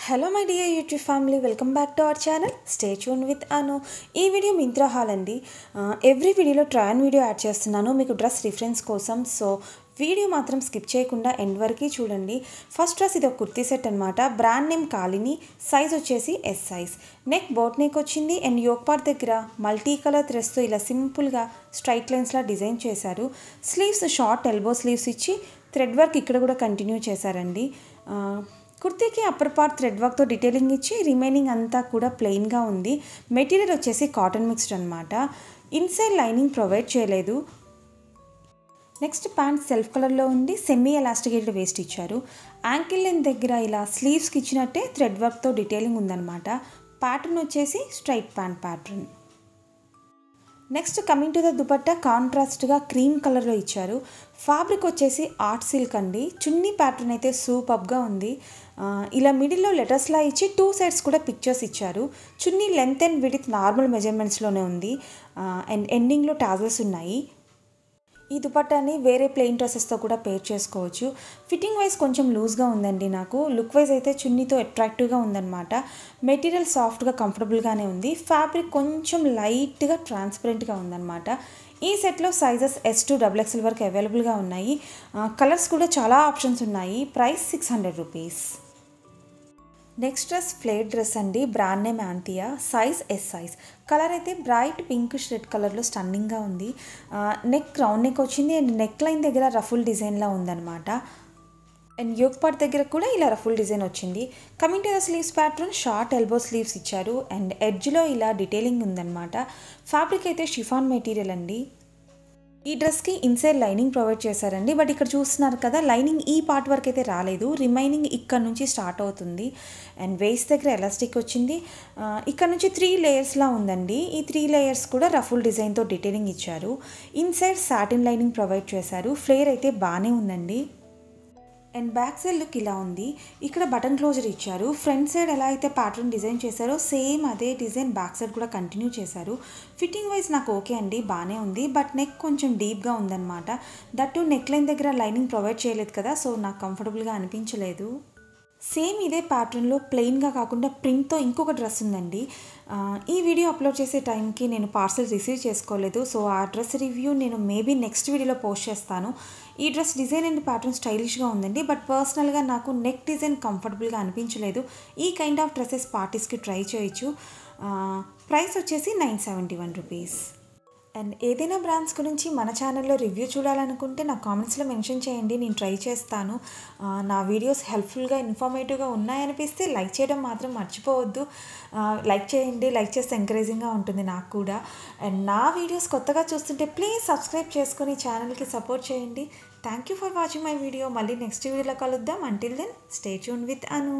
Hello my dear YouTube family, welcome back to our channel. Stay tune with Anu. ఈ video Myntra haul అండి. Every వీడియోలో trial video add చేస్తున్నాను మీకు dress reference కోసం. So video మాత్రం skip చేయకుండా ఎండ్ వరకు చూడండి. ఫస్ట్ డ్రెస్ ఇది ఒక కుర్తీ సెట్ అనమాట. బ్రాండ్ నేమ్ కాలిని, సైజ్ వచ్చేసి S size. Neck boat neck వచ్చింది అండ్ యోక్ పార్ట్ దగ్గర మల్టీ కలర్ థ్రెడ్స్తో ఇలా సింపుల్గా స్ట్రైట్ లైన్స్లా డిజైన్ చేశారు. స్లీవ్స్ షార్ట్ ఎల్బో స్లీవ్స్ ఇచ్చి థ్రెడ్ వర్క్ ఇక్కడ కూడా కంటిన్యూ చేశారండి. కుర్తీకి అప్పర్ పార్ట్ థ్రెడ్ వర్క్తో డీటెయిలింగ్ ఇచ్చి రిమైనింగ్ అంతా కూడా ప్లెయిన్గా ఉంది. మెటీరియల్ వచ్చేసి కాటన్ మిక్స్డ్ అనమాట. ఇన్సైడ్ లైనింగ్ ప్రొవైడ్ చేయలేదు. నెక్స్ట్ ప్యాంట్ సెల్ఫ్ కలర్లో ఉంది. సెమీ ఎలాస్టికేటెడ్ వేస్ట్ ఇచ్చారు. యాంకిల్ లెంత్ దగ్గర ఇలా స్లీవ్స్కి ఇచ్చినట్టే థ్రెడ్ వర్క్తో డీటెయిలింగ్ ఉందన్నమాట. ప్యాటర్న్ వచ్చేసి straight pant pattern. Next coming to the dupatta, కాంట్రాస్ట్గా క్రీమ్ కలర్లో ఇచ్చారు. ఫ్యాబ్రిక్ వచ్చేసి ఆర్ట్ సిల్క్ అండి. చున్నీ ప్యాటర్న్ అయితే సూపర్గా ఉంది. ఇలా మిడిల్లో లెటర్స్లా ఇచ్చి టూ సైడ్స్ కూడా పిక్చర్స్ ఇచ్చారు. చున్నీ లెంత్ అండ్ విడ్త్ నార్మల్ మెజర్మెంట్స్లోనే ఉంది అండ్ ఎండింగ్లో టాజల్స్ ఉన్నాయి. ఈ దుపట్టాని వేరే ప్లెయిన్ డ్రెస్సెస్తో కూడా పేర్ చేసుకోవచ్చు. ఫిట్టింగ్ వైజ్ కొంచెం లూజ్గా ఉందండి. నాకు లుక్ వైజ్ అయితే చున్నీతో అట్రాక్టివ్గా ఉందన్నమాట. మెటీరియల్ సాఫ్ట్గా కంఫర్టబుల్గానే ఉంది. ఫ్యాబ్రిక్ కొంచెం లైట్గా ట్రాన్స్పరెంట్గా ఉందన్నమాట. ఈ సెట్లో సైజెస్ S to XXL వరకు అవైలబుల్గా ఉన్నాయి. కలర్స్ కూడా చాలా ఆప్షన్స్ ఉన్నాయి. Price 600 rupees. Next dress flare dress అండి. Brand name Antheaa, size S size. Colour అయితే బ్రైట్ పింకిష్ రెడ్ కలర్లో స్టన్నింగ్గా ఉంది. నెక్ రౌండ్ నెక్ వచ్చింది అండ్ నెక్ లైన్ దగ్గర రఫుల్ డిజైన్లా ఉందన్నమాట. అండ్ యోక్ పార్ట్ దగ్గర కూడా ఇలా రఫుల్ డిజైన్ వచ్చింది. Coming to the sleeves pattern, short elbow sleeves ఇచ్చారు అండ్ ఎడ్జ్లో ఇలా డీటెయిలింగ్ ఉందన్నమాట. ఫ్యాబ్రిక్ అయితే షిఫాన్ మెటీరియల్ అండి. ఈ డ్రెస్కి ఇన్సైడ్ లైనింగ్ ప్రొవైడ్ చేశారండి. బట్ ఇక్కడ చూస్తున్నారు కదా, లైనింగ్ ఈ పార్ట్ వరకు అయితే రాలేదు. రిమైనింగ్ ఇక్కడ నుంచి స్టార్ట్ అవుతుంది అండ్ వేస్ట్ దగ్గర ఎలాస్టిక్ వచ్చింది. ఇక్కడ నుంచి 3 లేయర్స్లా ఉందండి. ఈ 3 లేయర్స్ కూడా రఫుల్ డిజైన్తో డీటెయిలింగ్ ఇచ్చారు. ఇన్సైడ్ సాటిన్ లైనింగ్ ప్రొవైడ్ చేశారు. ఫ్లేర్ అయితే బాగానే ఉందండి. అండ్ బ్యాక్ సైడ్ లుక్ ఇలా ఉంది. ఇక్కడ బటన్ క్లోజర్ ఇచ్చారు. ఫ్రంట్ సైడ్ ఎలా అయితే ప్యాటర్న్ డిజైన్ చేశారో సేమ్ అదే డిజైన్ బ్యాక్ సైడ్ కూడా కంటిన్యూ చేశారు. ఫిట్టింగ్ వైజ్ నాకు ఓకే అండి, బాగానే ఉంది. బట్ నెక్ కొంచెం డీప్గా ఉందన్నమాట. దట్టు నెక్ లైన్ దగ్గర లైనింగ్ ప్రొవైడ్ చేయలేదు కదా, సో నాకు కంఫర్టబుల్గా అనిపించలేదు. సేమ్ ఇదే ప్యాటర్న్లో ప్లెయిన్గా కాకుండా ప్రింట్తో ఇంకొక డ్రెస్ ఉందండి. ఈ వీడియో అప్లోడ్ చేసే టైంకి నేను పార్సల్ రిసీవ్ చేసుకోలేదు. సో ఆ డ్రెస్ రివ్యూ నేను మేబీ నెక్స్ట్ వీడియోలో పోస్ట్ చేస్తాను. ఈ డ్రెస్ డిజైన్ అండ్ ప్యాటర్న్ స్టైలిష్గా ఉందండి. బట్ పర్సనల్గా నాకు నెక్ డిజైన్ కంఫర్టబుల్గా అనిపించలేదు. ఈ కైండ్ ఆఫ్ డ్రెస్సెస్ పార్టీస్కి ట్రై చేయొచ్చు. ప్రైస్ వచ్చేసి 971 రూపీస్. అండ్ ఏదైనా బ్రాండ్స్ గురించి మన ఛానల్లో రివ్యూ చూడాలనుకుంటే నా కామెంట్స్లో మెన్షన్ చేయండి, నేను ట్రై చేస్తాను. నా వీడియోస్ హెల్ప్ఫుల్గా ఇన్ఫర్మేటివ్గా ఉన్నాయనిపిస్తే లైక్ చేయడం మాత్రం మర్చిపోవద్దు. లైక్ చేయండి, లైక్ చేస్తే ఎంకరేజింగ్గా ఉంటుంది నాకు కూడా. అండ్ నా వీడియోస్ కొత్తగా చూస్తుంటే ప్లీజ్ సబ్స్క్రైబ్ చేసుకొని ఛానల్కి సపోర్ట్ చేయండి. Thank you for watching my video. మళ్ళీ నెక్స్ట్ వీడియోలో కలుద్దాం. Until then stay tune with Anu.